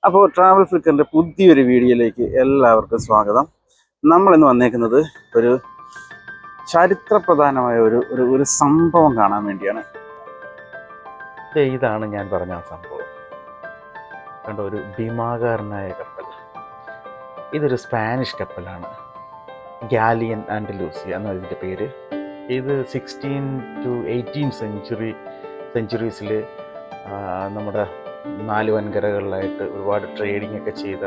അപ്പോൾ ട്രാവൽ ഫ്ലിക്കറിൻ്റെ പുതിയൊരു വീഡിയോയിലേക്ക് എല്ലാവർക്കും സ്വാഗതം. നമ്മളിന്ന് വന്നേക്കുന്നത് ഒരു ചരിത്രപ്രധാനമായ ഒരു സംഭവം കാണാൻ വേണ്ടിയാണ്. ഇതാണ് ഞാൻ പറഞ്ഞ ആ സംഭവം. കണ്ട ഒരു ഭീമാകാരനായ കപ്പൽ. ഇതൊരു സ്പാനിഷ് കപ്പലാണ്. ഗാലിയൻ ആൻഡലൂസിയ എന്നാണ് ഇതിൻ്റെ പേര്. ഇത് 16 to 18 സെഞ്ചുറീസിൽ നമ്മുടെ 4 വൻകരകളിലായിട്ട് ഒരുപാട് ട്രേഡിംഗ് ഒക്കെ ചെയ്ത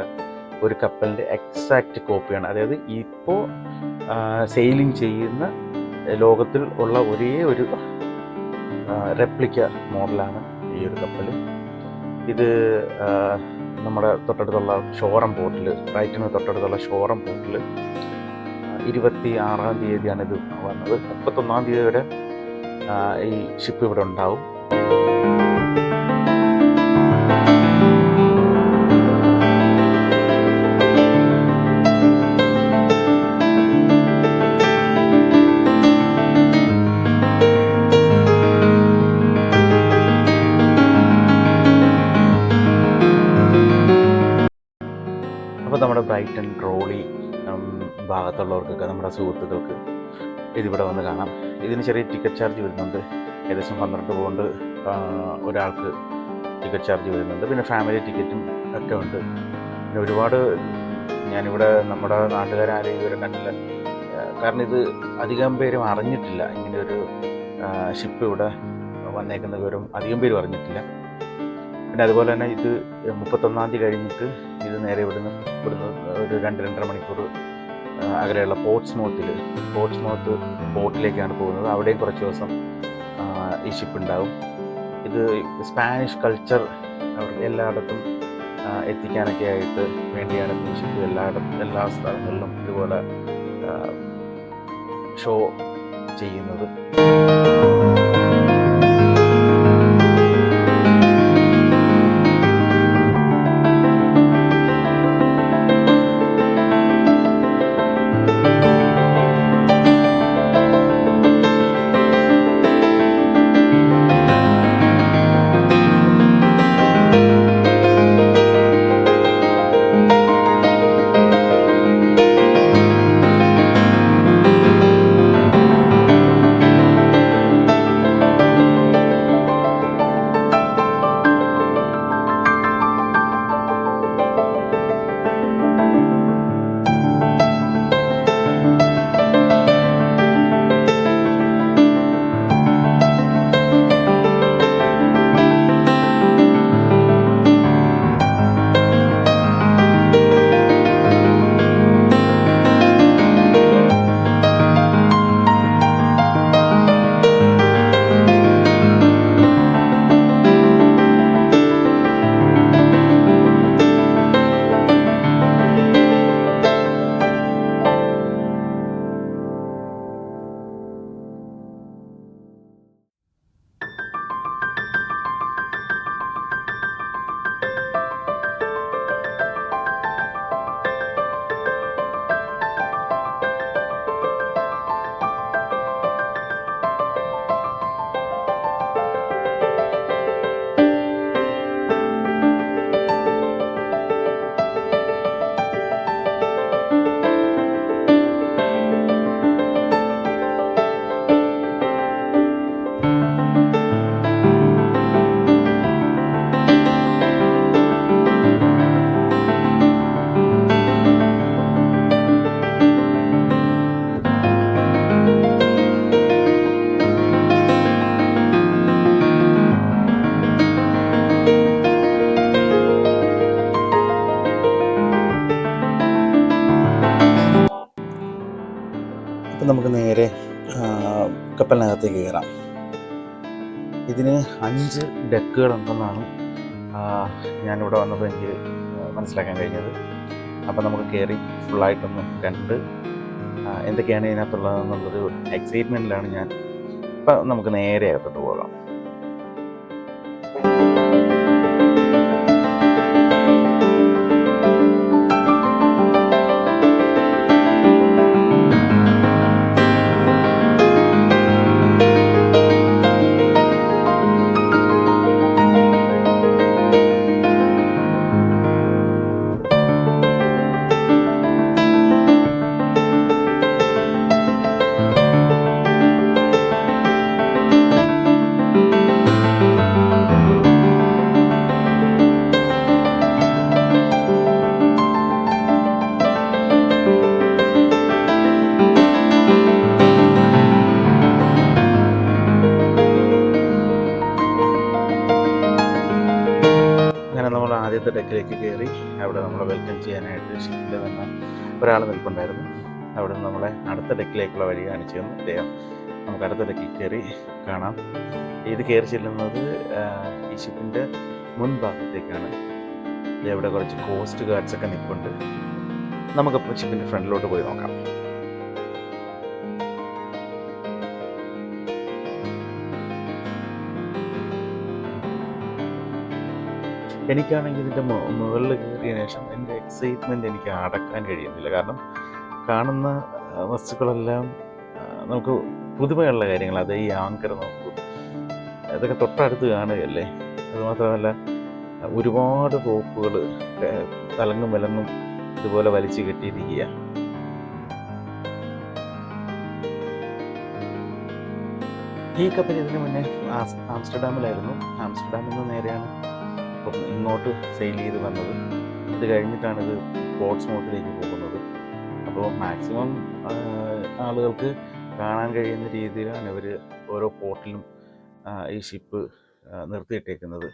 ഒരു കപ്പലിൻ്റെ എക്സാക്റ്റ് കോപ്പിയാണ്. അതായത് ഇപ്പോൾ സെയിലിംഗ് ചെയ്യുന്ന ലോകത്തിൽ ഉള്ള ഒരേ ഒരു റെപ്ലിക്ക മോഡലാണ് ഈ ഒരു കപ്പൽ. ഇത് നമ്മുടെ തൊട്ടടുത്തുള്ള ഷോറം പോർട്ടിൽ, ബ്രൈറ്റന് തൊട്ടടുത്തുള്ള ഷോറം പോർട്ടിൽ 26-ാം തീയതിയാണ് ഇത് വന്നത്. 31-ാം തീയതി വരെ ഈ ഷിപ്പ് ഇവിടെ ഉണ്ടാവും. അപ്പോൾ നമ്മുടെ ബ്രൈറ്റൺ, റോളി ഭാഗത്തുള്ളവർക്കൊക്കെ, നമ്മുടെ സുഹൃത്തുക്കൾക്ക് ഇതിവിടെ വന്ന് കാണാം. ഇതിന് ചെറിയ ടിക്കറ്റ് ചാർജ് വരുന്നുണ്ട്. ഏകദേശം 12 പൗണ്ട് ഒരാൾക്ക് ടിക്കറ്റ് ചാർജ് വരുന്നുണ്ട്. പിന്നെ ഫാമിലി ടിക്കറ്റും ഒക്കെ ഉണ്ട്. പിന്നെ ഒരുപാട് ഞാനിവിടെ നമ്മുടെ നാട്ടുകാരും ഇതുവരെ കണ്ടില്ല. കാരണം ഇത് അധികം പേരും അറിഞ്ഞിട്ടില്ല. ഇങ്ങനെ ഒരു ഷിപ്പ് ഇവിടെ വന്നേക്കുന്ന വിവരം അധികം പേരും അറിഞ്ഞിട്ടില്ല. പിന്നെ അതുപോലെ തന്നെ ഇത് 31-ാം തീയതി കഴിഞ്ഞിട്ട് ഇത് നേരെ ഇവിടുന്ന് ഒരു 2-2.5 മണിക്കൂർ അകലെയുള്ള പോർട്ട്സ്മൗത്ത് പോർട്ടിലേക്കാണ് പോകുന്നത്. അവിടെയും കുറച്ച് ദിവസം ഈ ഷിപ്പ് ഉണ്ടാവും. ഇത് സ്പാനിഷ് കൾച്ചർ അവർക്ക് എല്ലായിടത്തും എത്തിക്കാനൊക്കെ ആയിട്ട് വേണ്ടിയാണ് ഈ ഷിപ്പ് എല്ലാ സ്ഥലങ്ങളിലും ഇതുപോലെ ഷോ ചെയ്യുന്നത്. നമുക്ക് നേരെ കപ്പലിനകത്തേക്ക് കയറാം. ഇതിന് 5 ഡെക്കുകളുണ്ടെന്നാണ് ഞാനിവിടെ വന്നപ്പോൾ എനിക്ക് മനസ്സിലാക്കാൻ കഴിഞ്ഞത്. അപ്പം നമുക്ക് കയറി ഫുള്ളായിട്ടൊന്ന് കണ്ട് എന്തൊക്കെയാണ് ഇതിനകത്തുള്ളതെന്നുള്ളൊരു എക്സൈറ്റ്മെൻറ്റിലാണ് ഞാൻ. അപ്പം നമുക്ക് നേരെ അകത്തോട്ട് പോകാം. ആദ്യത്തെ ഡെക്കിലേക്ക് കയറി. അവിടെ നമ്മളെ വെൽക്കം ചെയ്യാനായിട്ട് ഷിപ്പിൽ തന്നെ ഒരാൾ നിൽപ്പുണ്ടായിരുന്നു. അവിടെ നിന്ന് നമ്മളെ അടുത്ത ഡെക്കിലേക്കുള്ള വഴി കാണിച്ചു തന്നു അദ്ദേഹം. നമുക്ക് അടുത്ത ഡെക്കിൽ കയറി കാണാം. ഇത് കയറി ചെല്ലുന്നത് ഈ ഷിപ്പിൻ്റെ മുൻഭാഗത്തേക്കാണ്. ഇവിടെ കുറച്ച് കോസ്റ്റ് ഗാർഡ്സൊക്കെ നിൽപ്പുണ്ട്. നമുക്കപ്പോൾ ഷിപ്പിൻ്റെ ഫ്രണ്ടിലോട്ട് പോയി നോക്കാം. എനിക്കാണെങ്കിൽ ഇതിൻ്റെ മുകളിൽ കയറിയ ശേഷം എൻ്റെ എക്സൈറ്റ്മെൻറ്റ് എനിക്ക് അടക്കാൻ കഴിയുന്നില്ല. കാരണം കാണുന്ന വസ്തുക്കളെല്ലാം നമുക്ക് പുതുമയുള്ള കാര്യങ്ങൾ. അത് ഈ ആങ്കർ നോക്കൂ, അതൊക്കെ തൊട്ടടുത്ത് കാണുകയല്ലേ. അതുമാത്രമല്ല ഒരുപാട് റോപ്പുകൾ തലങ്ങും വിലങ്ങും ഇതുപോലെ വലിച്ചു കെട്ടിയിരിക്കുക. ഈ കപ്പൽ ഇതിന് മുന്നേ ആംസ്റ്റർഡാമിലായിരുന്നു. ആംസ്റ്റർഡാമിൽ നിന്ന് നേരെയാണ് അപ്പം ഇങ്ങോട്ട് സെയിൽ ചെയ്ത് വന്നത്. ഇത് കഴിഞ്ഞിട്ടാണിത് പോർട്സ്മൗത്തിലേക്ക് പോകുന്നത്. അപ്പോൾ മാക്സിമം ആളുകൾക്ക് കാണാൻ കഴിയുന്ന രീതിയിലാണ് ഇവർ ഓരോ പോർട്ടിലും ഈ ഷിപ്പ് നിർത്തിയിട്ടേക്കുന്നത്.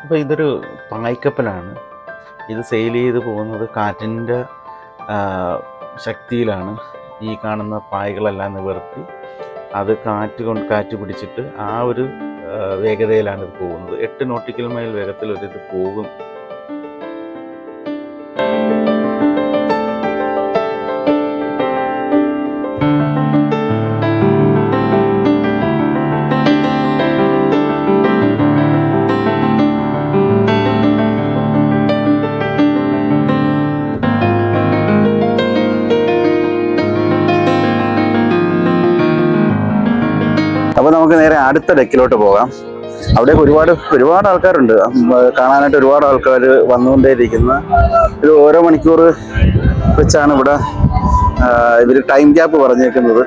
അപ്പോൾ ഇതൊരു പായ്ക്കപ്പലാണ്. ഇത് സെയിൽ ചെയ്ത് പോകുന്നത് കാറ്റിൻ്റെ ശക്തിയിലാണ്. ഈ കാണുന്ന പായകളെല്ലാം നിവർത്തി അത് കാറ്റ് പിടിച്ചിട്ട് ആ ഒരു വേഗതയിലാണ് ഇത് പോകുന്നത്. 8 നോട്ടിക്കൽ മൈൽ വേഗത്തിൽ ഒരിത് പോകും. അപ്പോൾ നമുക്ക് നേരെ അടുത്ത ഡെക്കിലോട്ട് പോകാം. അവിടെ ഒരുപാട് ആൾക്കാരുണ്ട്. കാണാനായിട്ട് ഒരുപാട് ആൾക്കാർ വന്നുകൊണ്ടേയിരിക്കുന്ന ഒരു ഓരോ മണിക്കൂർ വെച്ചാണ് ഇവിടെ ഇവർ ടൈം ഗ്യാപ്പ് പറഞ്ഞേക്കുന്നത്.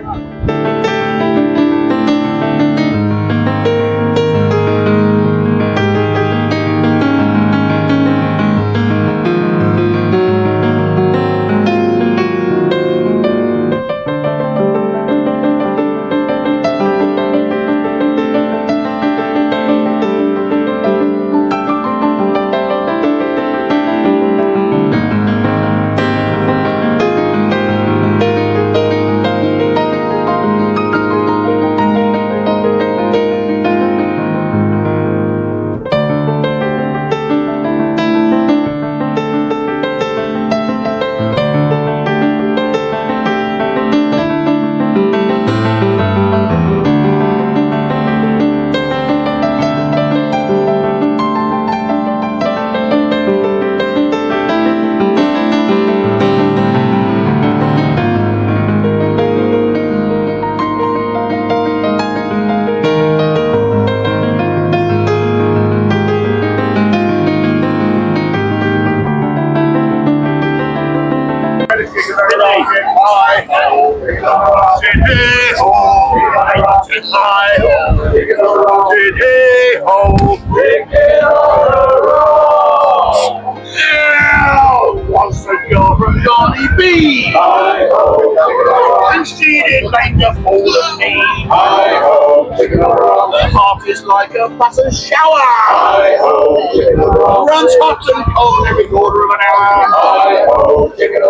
The heart is like a butter shower. Runs hot and cold every quarter of an hour. Chicken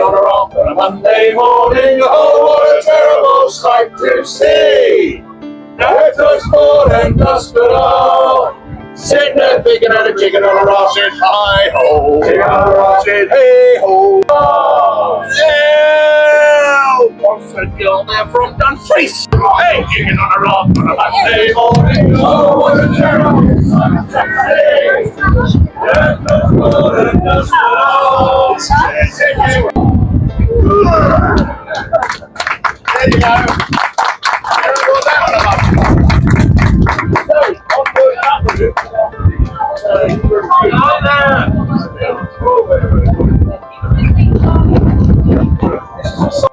on a rock on a Monday morning. Oh, what a terrible sight to see. That was more than dust at all. Sitting there thinking of a chicken on a rock. Said hi-ho. Chicken on a rock. Said hey-ho. Wants a girl there from Dumfries. Hey, chicken on a rock on a Monday morning. Oh, what a terrible sight to see. That was more than dust at all. There you go.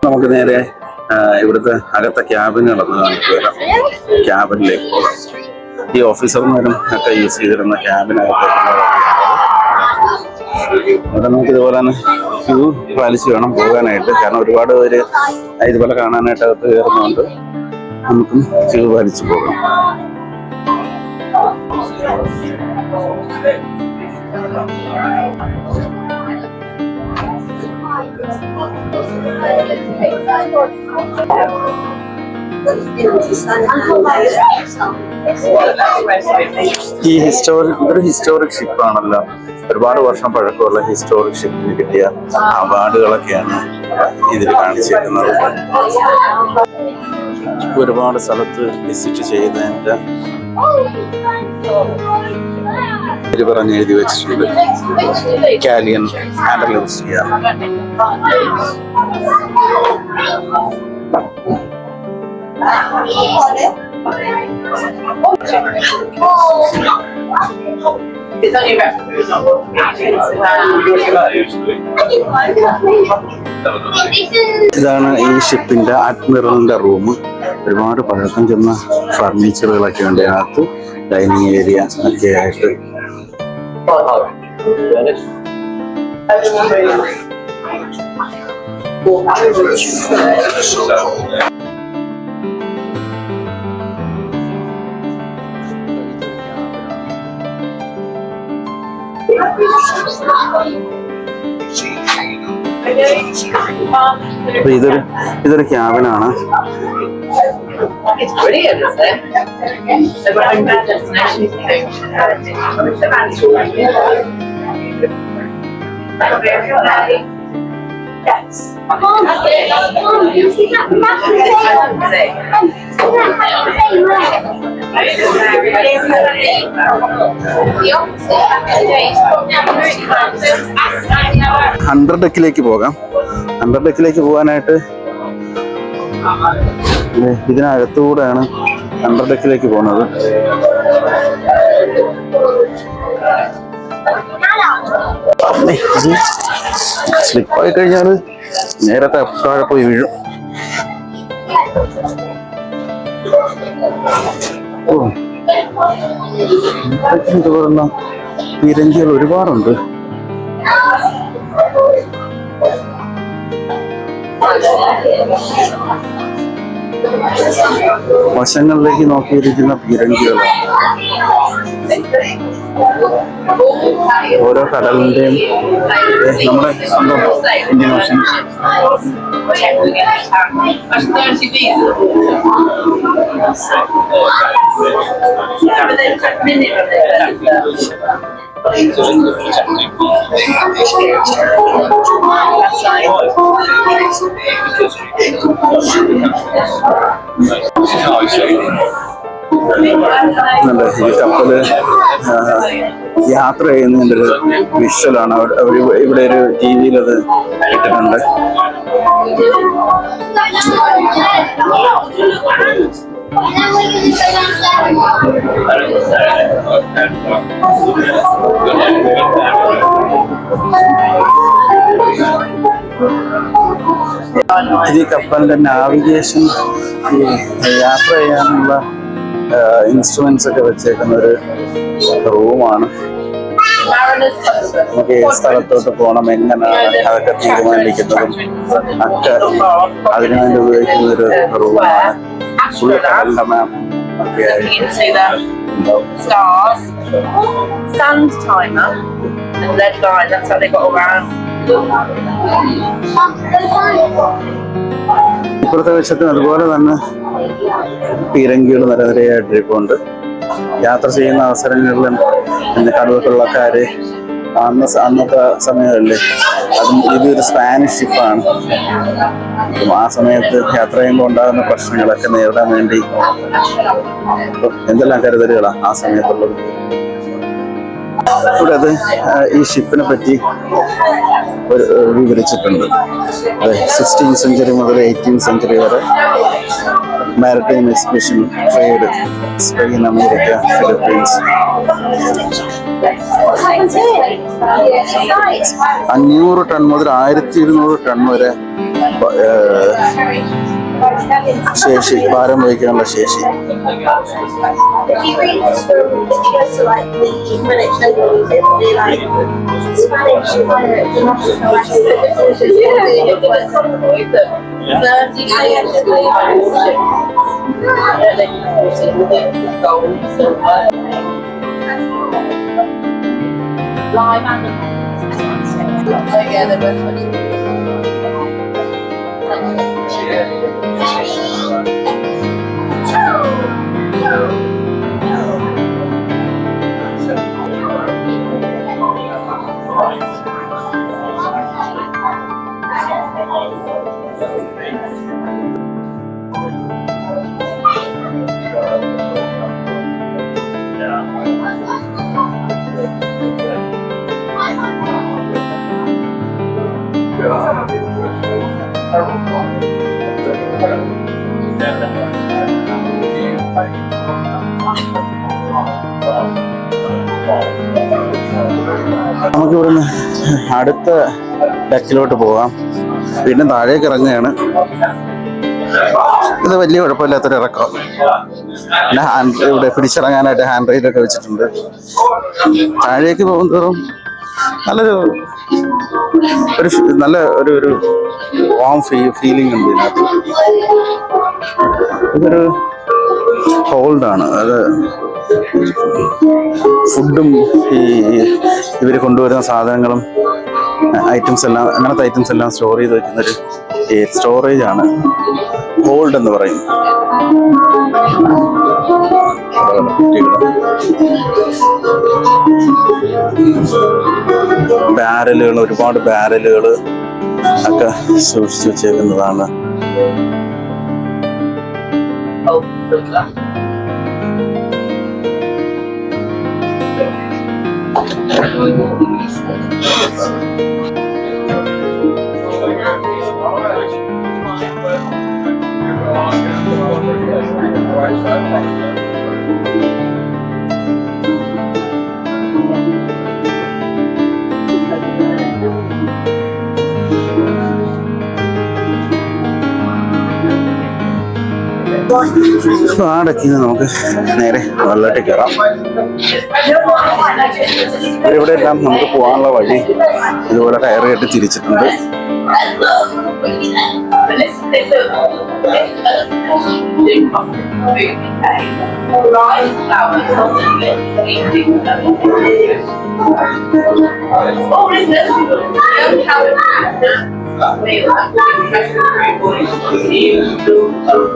നമുക്ക് നേരെ ഇവിടുത്തെ അകത്തെ ക്യാബിനുകളൊന്ന് കാണിക്കുക. ക്യാബിനിലേക്ക് പോകാം. ഈ ഓഫീസർമാരും ഒക്കെ use ചെയ്തിരുന്ന ക്യാബിനകത്തേക്കുള്ള ഇവിടെ നമുക്ക് ഇതുപോലെ തന്നെ ക്യൂ പാലിച്ച് വേണം പോകാനായിട്ട്. കാരണം ഒരുപാട് പേര് ഇതുപോലെ കാണാനായിട്ട് അകത്ത് കയറുന്നുണ്ട്. നമുക്കും ക്യൂ വലിച്ചു പോകാം. ഈ ഒരു ഹിസ്റ്റോറിക് ഷിപ്പാണല്ലോ. ഒരുപാട് വർഷം പഴക്കമുള്ള ഹിസ്റ്റോറിക് ഷിപ്പിന് കിട്ടിയ അവാർഡുകളൊക്കെയാണ് ഇതിൽ കാണിച്ചിരിക്കുന്നത്. ഒരുപാട് സ്ഥലത്ത് വിസിറ്റ് ചെയ്തതിൻ്റെ പേര് പറഞ്ഞ് എഴുതി വെച്ചിട്ടുണ്ട്. ഇറ്റാലിയൻ ആൻഡലൂസിയ. ഇതാണ് ഈ ഷിപ്പിന്റെ അഡ്മിറലിന്റെ റൂം. ഒരുപാട് പഴക്കം ചെന്ന ഫർണിച്ചറുകളൊക്കെ ഉണ്ട് അതിനകത്ത്. ഡൈനിങ് ഏരിയ ഒക്കെ ആയിട്ട്. ഇതൊരു ക്യാബിനാണ്. It's brilliant, isn't it? They've got home destination Yes. You see that under ഡെക്കിലേക്ക് പോകാം. അണ്ടർ ഡെക്കിലേക്ക് പോകാനായിട്ട് ഇതിനകത്തുകൂടെയാണ് അണ്ടർ ഡെക്കിലേക്ക് പോകുന്നത്. സ്ലിപ്പായി കഴിഞ്ഞാൽ നേരത്തെ താഴെ പോയി വീഴും. ഇതുപോലുള്ള പീരങ്കികൾ ഒരുപാടുണ്ട്. വശങ്ങളിലേക്ക് നോക്കിയിരിക്കുന്ന പീരങ്കികൾ ഓരോ കടലിന്റെയും നമ്മുടെ സ്വന്തം ഇന്ത്യൻ ഓഷൻ. ഈ കപ്പല് യാത്ര ചെയ്യുന്നതിൻ്റെ ഒരു വിഷ്വലാണ്. ഇവിടെ ഒരു TV-യിൽ അത് ഇട്ടിട്ടുണ്ട്. ഇത് ഈ കപ്പലിന്റെ നാവിഗേഷൻ, യാത്ര ചെയ്യാനുള്ള ഇൻസ്ട്രുമെന്റ്സ് ഒക്കെ വെച്ചേക്കുന്ന ഒരു റൂമാണ്. നമുക്ക് ഏത് സ്ഥലത്തോട്ട് പോകണം, എങ്ങനെയാണ് അതൊക്കെ തീരുമാനിക്കുന്നതും ഒക്കെ അതിനുവേണ്ടി ഉപയോഗിക്കുന്ന ഒരു റൂമാണ്. ഫുൾ കടലിന്റെ മാപ്പ് ഒക്കെ ഇപ്പുറത്തെ വശത്തും അതുപോലെ തന്നെ പീരങ്കികൾ നിരനിരയായിട്ട് ഇരിപ്പുണ്ട്. യാത്ര ചെയ്യുന്ന അവസരങ്ങളിലും കടൽ കൊള്ളക്കാര് അന്നത്തെ സമയമല്ലേ, ഇതൊരു സ്പാനിഷ് ഷിപ്പാണ്. ആ സമയത്ത് യാത്ര ചെയ്യുമ്പോൾ ഉണ്ടാകുന്ന പ്രശ്നങ്ങളൊക്കെ നേരിടാൻ വേണ്ടി എന്തെല്ലാം കരുതലുകളാണ് ആ സമയത്തുള്ളത്. ഇവിടെ അത് ഈ ഷിപ്പിനെ പറ്റി വിവരിച്ചിട്ടുണ്ട്. 16th century മുതൽ 18th century വരെ maritime expedition trade Spain, America, Philippines. 500 ton മുതൽ 1200 ടൺ വരെ ശേഷി, ഭാരം വഹിക്കാനുള്ള ശേഷി. Gold, silver. Live animals. Together with നമുക്ക് ഇവിടുന്ന് അടുത്ത ഡെക്കിലോട്ട് പോകാം. പിന്നെ താഴേക്ക് ഇറങ്ങുകയാണ്. ഇത് വലിയ കുഴപ്പമില്ലാത്തൊരു ഇറക്കം. പിന്നെ ഇവിടെ പിടിച്ചിറങ്ങാനായിട്ട് ഹാൻഡ് റെയിലൊക്കെ വെച്ചിട്ടുണ്ട്. താഴേക്ക് പോകുന്നതോറും നല്ലൊരു ഒരു വാം ഫീലിംഗ് ഉണ്ട് ഇതിനകത്ത്. ഇതൊരു ഹോൾഡാണ്. അത് ഫുഡും ഈ ഇവർ കൊണ്ടുവരുന്ന സാധനങ്ങളും ഐറ്റംസ് എല്ലാം, അങ്ങനത്തെ ഐറ്റംസ് എല്ലാം സ്റ്റോർ ചെയ്ത് വെക്കുന്നൊരു സ്റ്റോറേജ് ആണ് ഹോൾഡ് എന്ന് പറയും. ബാരലുകൾ, ഒരുപാട് ബാരലുകൾ ഒക്കെ സൂക്ഷിച്ചു വെച്ചേക്കുന്നതാണ്. ആ ഡെക്കിൽ നിന്ന് നമുക്ക് നേരെ വെള്ളത്തിൽ കയറാം. ഇവിടെ എല്ലാം നമുക്ക് പോകാനുള്ള വഴി ഇതുപോലെ കയറ് കെട്ടി തിരിച്ചിട്ടുണ്ട്.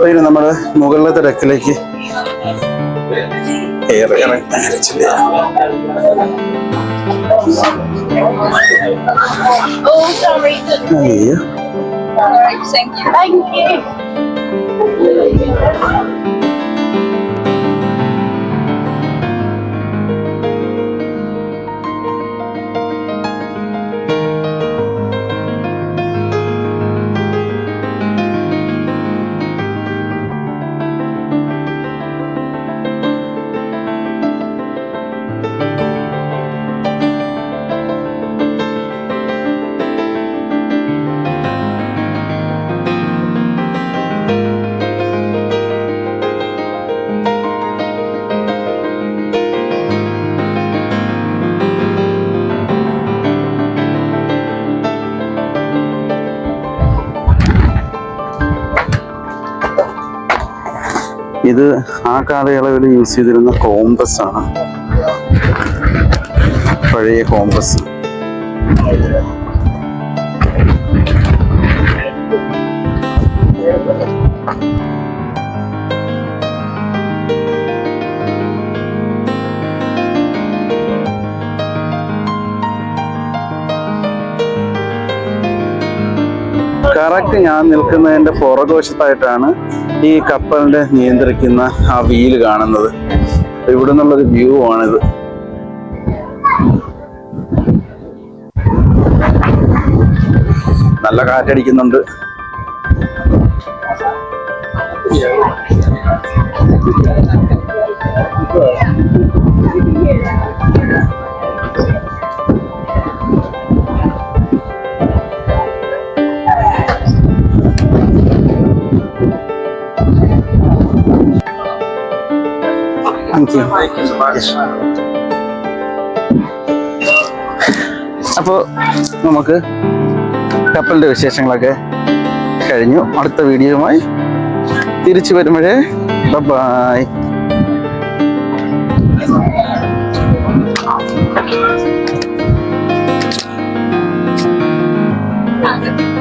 പിന്നെ നമ്മള് മുകളിലത്തെ ഡെക്കിലേക്ക് ഇത് ആ കാലയളവിൽ യൂസ് ചെയ്തിരുന്ന കോമ്പസ് ആണ്, പഴയ കോമ്പസ്. കറക്റ്റ് ഞാൻ നിൽക്കുന്നതിൻ്റെ പുറകുവശത്തായിട്ടാണ് ഈ കപ്പലിനെ നിയന്ത്രിക്കുന്ന ആ വീല് കാണുന്നത്. ഇവിടെ നിന്നുള്ളൊരു വ്യൂ ആണിത്. നല്ല കാറ്റടിക്കുന്നുണ്ട്. അപ്പോൾ നമുക്ക് കപ്പലിൻ്റെ വിശേഷങ്ങളൊക്കെ കഴിഞ്ഞു. അടുത്ത വീഡിയോയുമായി തിരിച്ചു വരുമ്പോഴേ ബൈ. Thank you.